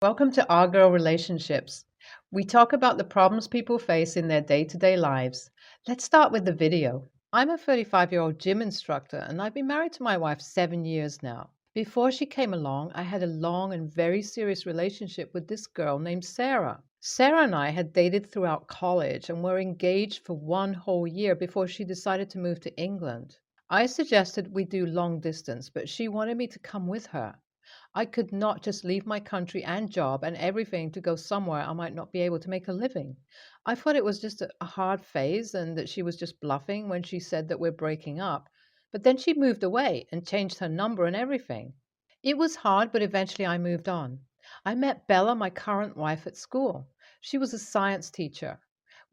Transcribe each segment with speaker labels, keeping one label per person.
Speaker 1: Welcome to Our Girl Relationships. We talk about the problems people face in their day to day lives. Let's start with the video. I'm a 35-year-old gym instructor and I've been married to my wife 7 years now. Before she came along, I had a long and very serious relationship with this girl named Sarah. Sarah and I had dated throughout college and were engaged for one whole year before she decided to move to England. I suggested we do long distance, but she wanted me to come with her. I could not just leave my country and job and everything to go somewhere I might not be able to make a living. I thought it was just a hard phase and that she was just bluffing when she said that we're breaking up. But then she moved away and changed her number and everything. It was hard, but eventually I moved on. I met Bella, my current wife, at school. She was a science teacher.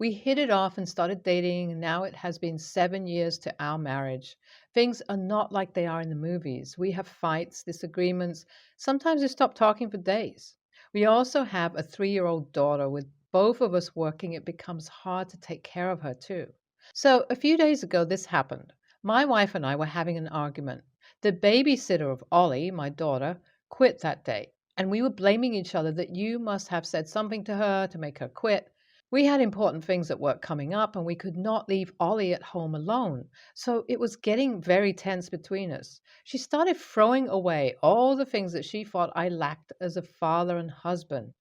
Speaker 1: We hit it off and started dating, and now it has been 7 years to our marriage. Things are not like they are in the movies. We have fights, disagreements. Sometimes we stop talking for days. We also have a 3-year-old daughter. With both of us working, it becomes hard to take care of her too. So, a few days ago, this happened. My wife and I were having an argument. The babysitter of Ollie, my daughter, quit that day, and we were blaming each other that you must have said something to her to make her quit. We had important things at work coming up, and we could not leave Ollie at home alone. So it was getting very tense between us. She started throwing away all the things that she thought I lacked as a father and husband.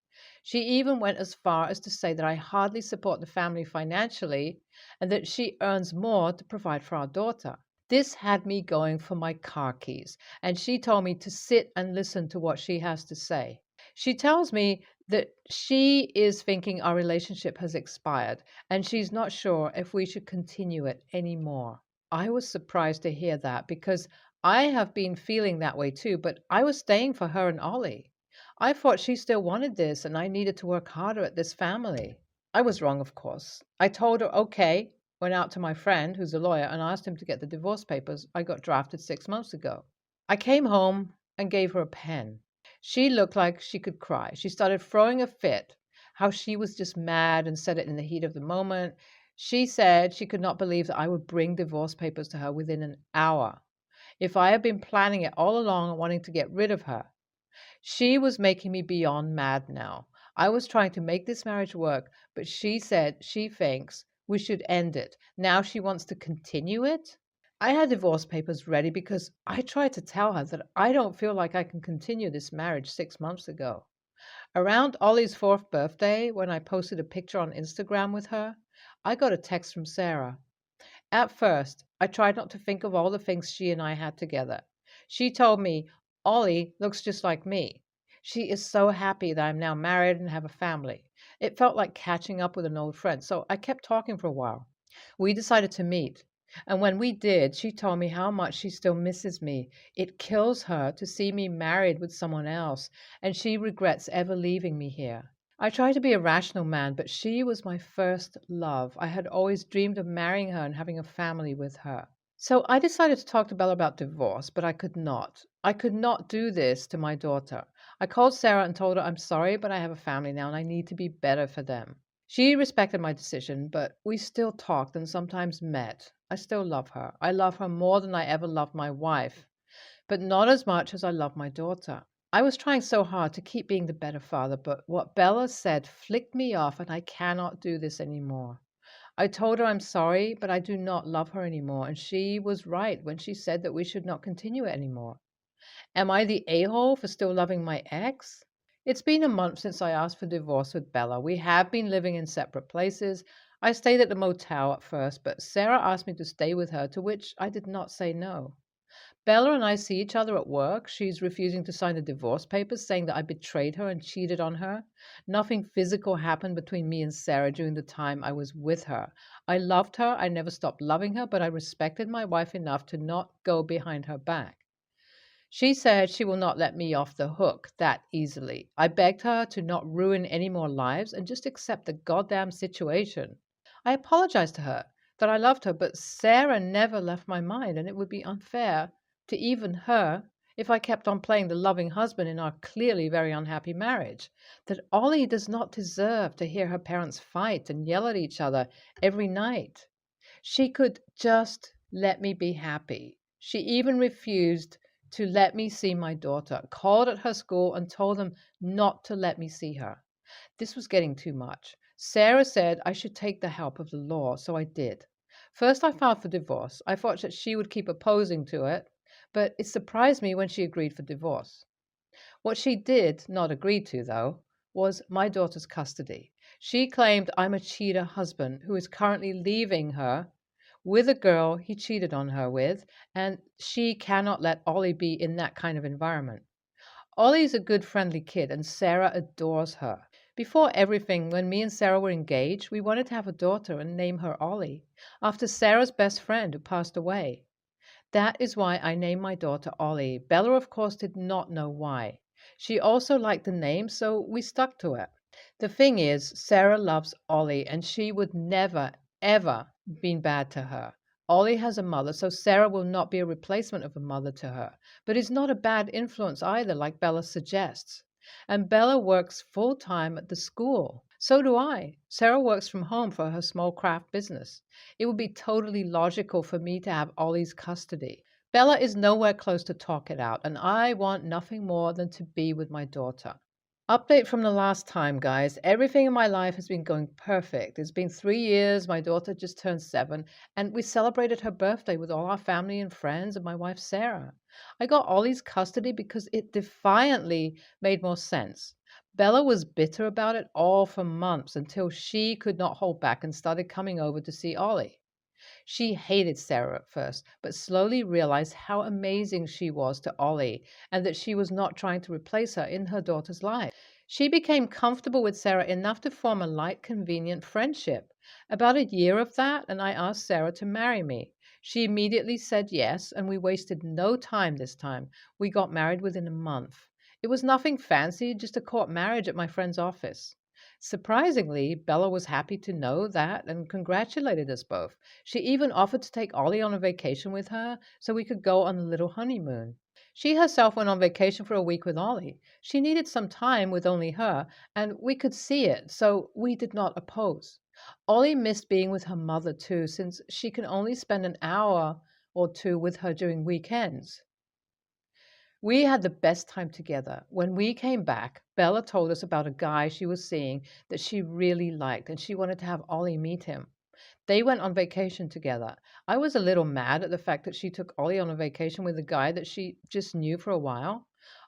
Speaker 1: She even went as far as to say that I hardly support the family financially and that she earns more to provide for our daughter. This had me going for my car keys, and she told me to sit and listen to what she has to say. She tells me that she is thinking our relationship has expired and she's not sure if we should continue it anymore. I was surprised to hear that because I have been feeling that way too, but I was staying for her and Ollie. I thought she still wanted this and I needed to work harder at this family. I was wrong, of course. I told her, okay, went out to my friend who's a lawyer and asked him to get the divorce papers I got drafted 6 months ago. I came home and gave her a pen. She looked like she could cry. She started throwing a fit, how she was just mad and said it in the heat of the moment. She said she could not believe that I would bring divorce papers to her within an hour. If I had been planning it all along and wanting to get rid of her, she was making me beyond mad now. I was trying to make this marriage work, but she said she thinks we should end it. Now she wants to continue it? I had divorce papers ready because I tried to tell her that I don't feel like I can continue this marriage 6 months ago. Around Ollie's fourth birthday, when I posted a picture on Instagram with her, I got a text from Sarah. At first, I tried not to think of all the things she and I had together. She told me, Ollie looks just like me. She is so happy that I'm now married and have a family. It felt like catching up with an old friend, so I kept talking for a while. We decided to meet, and when we did, she told me how much she still misses me. It kills her to see me married with someone else, and she regrets ever leaving me here. I tried to be a rational man, but she was my first love. I had always dreamed of marrying her and having a family with her. So I decided to talk to Bella about divorce, but I could not. I could not do this to my daughter. I called Sarah and told her I'm sorry, but I have a family now and I need to be better for them. She respected my decision, but we still talked and sometimes met. I still love her. I love her more than I ever loved my wife, but not as much as I love my daughter. I was trying so hard to keep being the better father, but what Bella said flicked me off and I cannot do this anymore. I told her I'm sorry, but I do not love her anymore, and she was right when she said that we should not continue it anymore. Am I the a-hole for still loving my ex? It's been a month since I asked for divorce with Bella. We have been living in separate places. I stayed at the motel at first, but Sarah asked me to stay with her, to which I did not say no. Bella and I see each other at work. She's refusing to sign the divorce papers, saying that I betrayed her and cheated on her. Nothing physical happened between me and Sarah during the time I was with her. I loved her. I never stopped loving her, but I respected my wife enough to not go behind her back. She said she will not let me off the hook that easily. I begged her to not ruin any more lives and just accept the goddamn situation. I apologized to her that I loved her, but Sarah never left my mind, and it would be unfair to even her if I kept on playing the loving husband in our clearly very unhappy marriage. That Ollie does not deserve to hear her parents fight and yell at each other every night. She could just let me be happy. She even refused to let me see my daughter, called at her school and told them not to let me see her. This was getting too much. Sarah said I should take the help of the law, so I did. First, I filed for divorce. I thought that she would keep opposing to it, but it surprised me when she agreed for divorce. What she did not agree to, though, was my daughter's custody. She claimed I'm a cheater husband who is currently leaving her with a girl he cheated on her with, and she cannot let Ollie be in that kind of environment. Ollie's a good, friendly kid, and Sarah adores her. Before everything, when me and Sarah were engaged, we wanted to have a daughter and name her Ollie, after Sarah's best friend who passed away. That is why I named my daughter Ollie. Bella, of course, did not know why. She also liked the name, so we stuck to it. The thing is, Sarah loves Ollie, and she would never, ever been bad to her. Ollie has a mother, so Sarah will not be a replacement of a mother to her, but is not a bad influence either, like Bella suggests. And Bella works full time at the school. So do I. Sarah works from home for her small craft business. It would be totally logical for me to have Ollie's custody. Bella is nowhere close to talk it out, and I want nothing more than to be with my daughter. Update from the last time, guys. Everything in my life has been going perfect. It's been 3 years. My daughter just turned 7, and we celebrated her birthday with all our family and friends and my wife, Sarah. I got Ollie's custody because it defiantly made more sense. Bella was bitter about it all for months until she could not hold back and started coming over to see Ollie. She hated Sarah at first, but slowly realized how amazing she was to Ollie and that she was not trying to replace her in her daughter's life. She became comfortable with Sarah enough to form a light, convenient friendship. About a year of that, and I asked Sarah to marry me. She immediately said yes, and we wasted no time this time. We got married within a month. It was nothing fancy, just a court marriage at my friend's office. Surprisingly, Bella was happy to know that and congratulated us both. She even offered to take Ollie on a vacation with her so we could go on a little honeymoon. She herself went on vacation for a week with Ollie. She needed some time with only her, and we could see it, so we did not oppose. Ollie missed being with her mother too, since she can only spend an hour or two with her during weekends. We had the best time together. When we came back, Bella told us about a guy she was seeing that she really liked, and she wanted to have Ollie meet him. They went on vacation together. I was a little mad at the fact that she took Ollie on a vacation with a guy that she just knew for a while.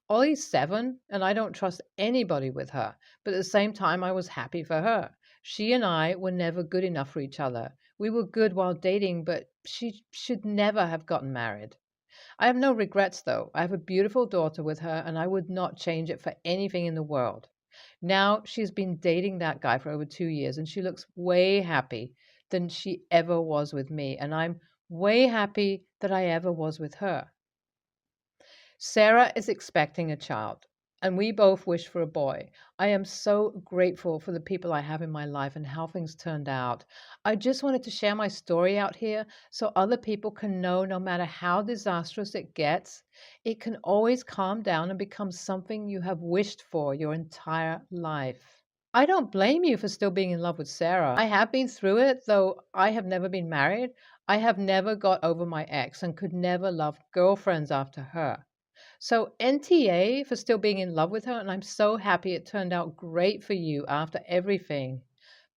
Speaker 1: Ollie's 7, and I don't trust anybody with her, but at the same time, I was happy for her. She and I were never good enough for each other. We were good while dating, but she should never have gotten married. I have no regrets, though. I have a beautiful daughter with her, and I would not change it for anything in the world. Now she's been dating that guy for over 2 years, and she looks way happy than she ever was with me, and I'm way happy that I ever was with her. Sarah is expecting a child, and we both wish for a boy. I am so grateful for the people I have in my life and how things turned out. I just wanted to share my story out here so other people can know no matter how disastrous it gets, it can always calm down and become something you have wished for your entire life. I don't blame you for still being in love with Sarah. I have been through it, though I have never been married. I have never got over my ex and could never love girlfriends after her. So NTA for still being in love with her, and I'm so happy it turned out great for you after everything.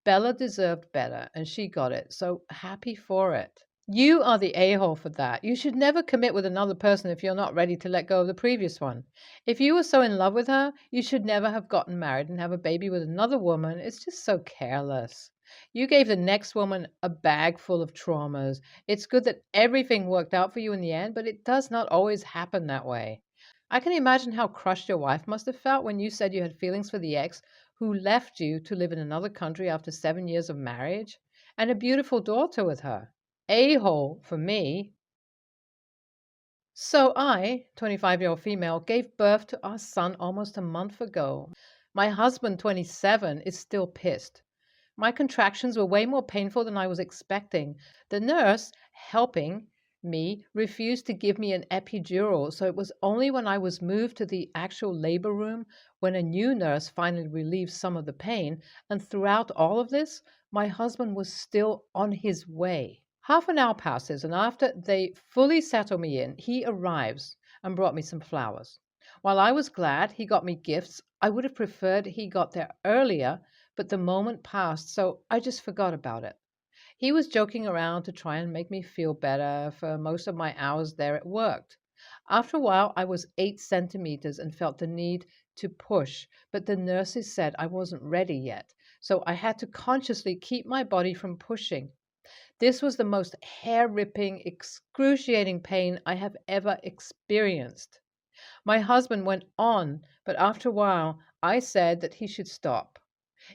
Speaker 1: Bella deserved better, and she got it, so happy for it. You are the a-hole for that. You should never commit with another person if you're not ready to let go of the previous one. If you were so in love with her, you should never have gotten married and have a baby with another woman. It's just so careless. You gave the next woman a bag full of traumas. It's good that everything worked out for you in the end, but it does not always happen that way. I can imagine how crushed your wife must have felt when you said you had feelings for the ex who left you to live in another country after 7 years of marriage and a beautiful daughter with her. A-hole for me. So I, 25-year-old female, gave birth to our son almost a month ago. My husband, 27, is still pissed. My contractions were way more painful than I was expecting. The nurse helping me refused to give me an epidural, so it was only when I was moved to the actual labor room when a new nurse finally relieved some of the pain, and throughout all of this, my husband was still on his way. Half an hour passes, and after they fully settle me in, he arrives. and brought me some flowers. While I was glad he got me gifts, I would have preferred he got there earlier, but the moment passed, so I just forgot about it. He was joking around to try and make me feel better for most of my hours there it worked. After a while, I was 8 centimeters and felt the need to push, but the nurses said I wasn't ready yet, so I had to consciously keep my body from pushing. This was the most hair ripping, excruciating pain I have ever experienced. My husband went on, but after a while, I said that he should stop.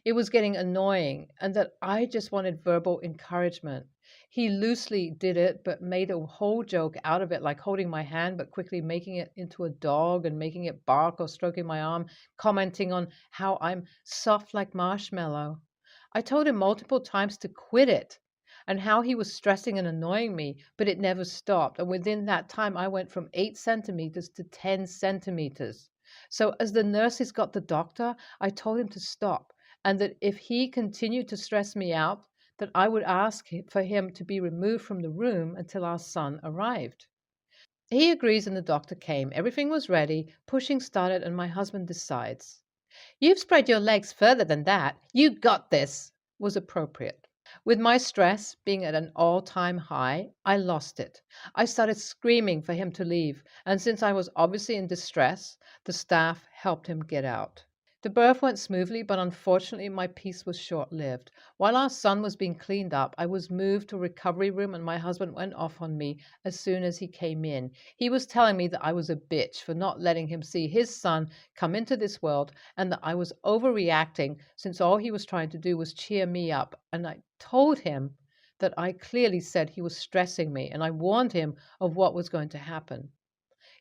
Speaker 1: It was getting annoying and that I just wanted verbal encouragement. He loosely did it, but made a whole joke out of it, like holding my hand, but quickly making it into a dog and making it bark or stroking my arm, commenting on how I'm soft like marshmallow. I told him multiple times to quit it and how he was stressing and annoying me, but it never stopped. And within that time, I went from 8 centimeters to 10 centimeters. So, as the nurses got the doctor, I told him to stop and that if he continued to stress me out, that I would ask for him to be removed from the room until our son arrived. He agrees and the doctor came. Everything was ready. Pushing started and my husband decides, "You've spread your legs further than that. You got this," was appropriate. With my stress being at an all time high, I lost it. I started screaming for him to leave, and since I was obviously in distress, the staff helped him get out. The birth went smoothly, but unfortunately, my peace was short lived. While our son was being cleaned up, I was moved to a recovery room, and my husband went off on me as soon as he came in. He was telling me that I was a bitch for not letting him see his son come into this world and that I was overreacting since all he was trying to do was cheer me up. And I told him that I clearly said he was stressing me, and I warned him of what was going to happen.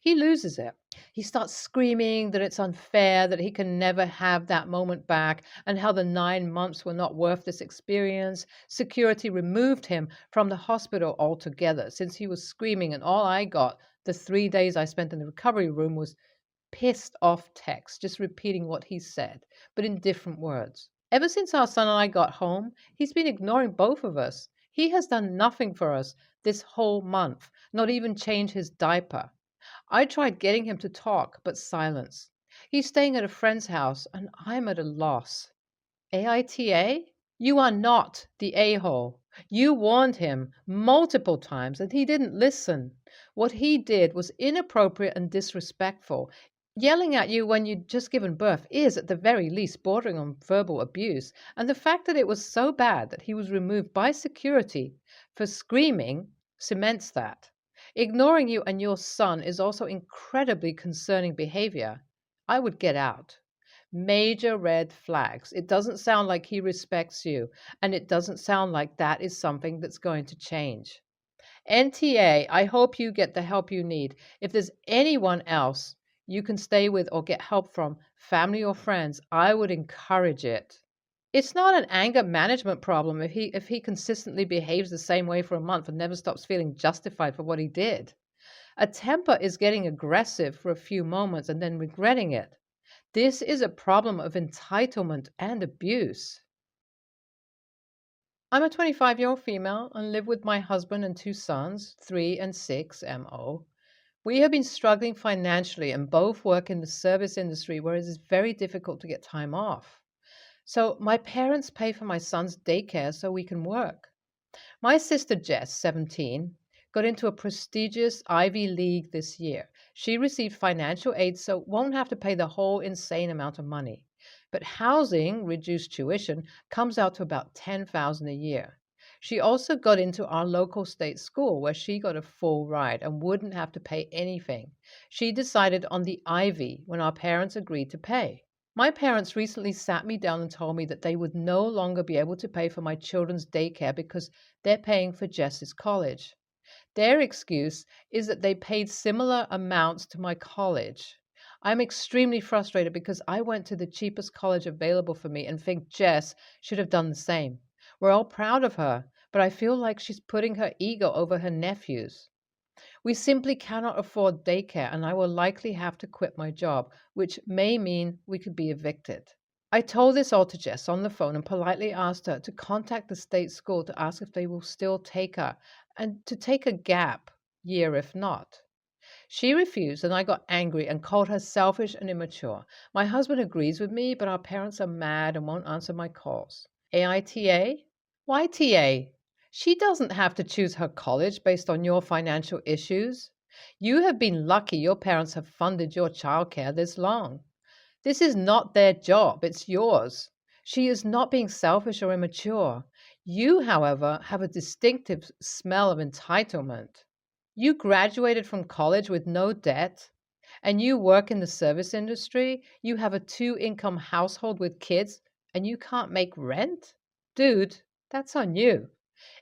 Speaker 1: He loses it. He starts screaming that it's unfair, that he can never have that moment back, and how the 9 months were not worth this experience. Security removed him from the hospital altogether since he was screaming, and all I got the 3 days I spent in the recovery room was pissed off text, just repeating what he said, but in different words. Ever since our son and I got home, he's been ignoring both of us. He has done nothing for us this whole month, not even change his diaper. I tried getting him to talk, but silence. He's staying at a friend's house, and I'm at a loss. AITA? You are not the a-hole. You warned him multiple times, and he didn't listen. What he did was inappropriate and disrespectful. Yelling at you when you'd just given birth is, at the very least, bordering on verbal abuse. And the fact that it was so bad that he was removed by security for screaming cements that. Ignoring you and your son is also incredibly concerning behavior. I would get out. Major red flags. It doesn't sound like he respects you, and it doesn't sound like that is something that's going to change. NTA, I hope you get the help you need. If there's anyone else you can stay with or get help from, family or friends, I would encourage it. It's not an anger management problem if he consistently behaves the same way for a month and never stops feeling justified for what he did. A temper is getting aggressive for a few moments and then regretting it. This is a problem of entitlement and abuse. I'm a 25-year-old female and live with my husband and 2 sons, 3 and 6 MO. We have been struggling financially and both work in the service industry where it is very difficult to get time off. So my parents pay for my son's daycare so we can work. My sister Jess, 17, got into a prestigious Ivy League this year. She received financial aid so won't have to pay the whole insane amount of money. But housing, reduced tuition, comes out to about $10,000 a year. She also got into our local state school where she got a full ride and wouldn't have to pay anything. She decided on the Ivy when our parents agreed to pay. My parents recently sat me down and told me that they would no longer be able to pay for my children's daycare because they're paying for Jess's college. Their excuse is that they paid similar amounts to my college. I'm extremely frustrated because I went to the cheapest college available for me and think Jess should have done the same. We're all proud of her, but I feel like she's putting her ego over her nephew's. We simply cannot afford daycare, and I will likely have to quit my job, which may mean we could be evicted. I told this all to Jess on the phone and politely asked her to contact the state school to ask if they will still take her and to take a gap year if not. She refused, and I got angry and called her selfish and immature. My husband agrees with me, but our parents are mad and won't answer my calls. AITA? Why TA? She doesn't have to choose her college based on your financial issues. You have been lucky your parents have funded your childcare this long. This is not their job, it's yours. She is not being selfish or immature. You, however, have a distinctive smell of entitlement. You graduated from college with no debt, and you work in the service industry. You have a two-income household with kids, and you can't make rent? Dude, that's on you.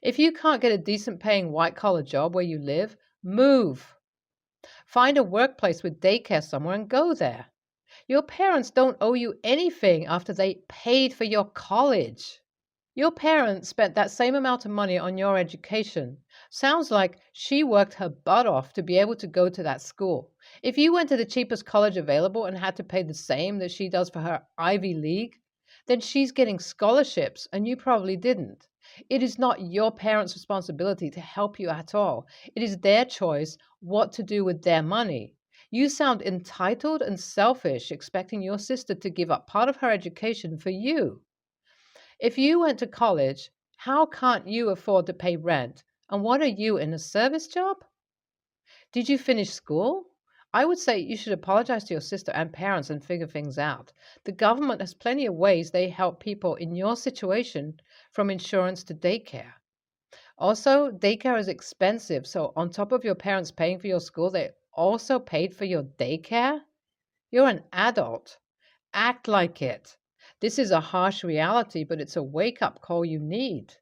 Speaker 1: If you can't get a decent paying white collar job where you live, move. Find a workplace with daycare somewhere and go there. Your parents don't owe you anything after they paid for your college. Your parents spent that same amount of money on your education. Sounds like she worked her butt off to be able to go to that school. If you went to the cheapest college available and had to pay the same that she does for her Ivy League, then she's getting scholarships and you probably didn't. It is not your parents' responsibility to help you at all. It is their choice what to do with their money. You sound entitled and selfish, expecting your sister to give up part of her education for you. If you went to college, how can't you afford to pay rent? And what are you, in a service job? Did you finish school? I would say you should apologize to your sister and parents and figure things out. The government has plenty of ways they help people in your situation, from insurance to daycare. Also, daycare is expensive, so on top of your parents paying for your school, they also paid for your daycare? You're an adult. Act like it. This is a harsh reality, but it's a wake up call you need.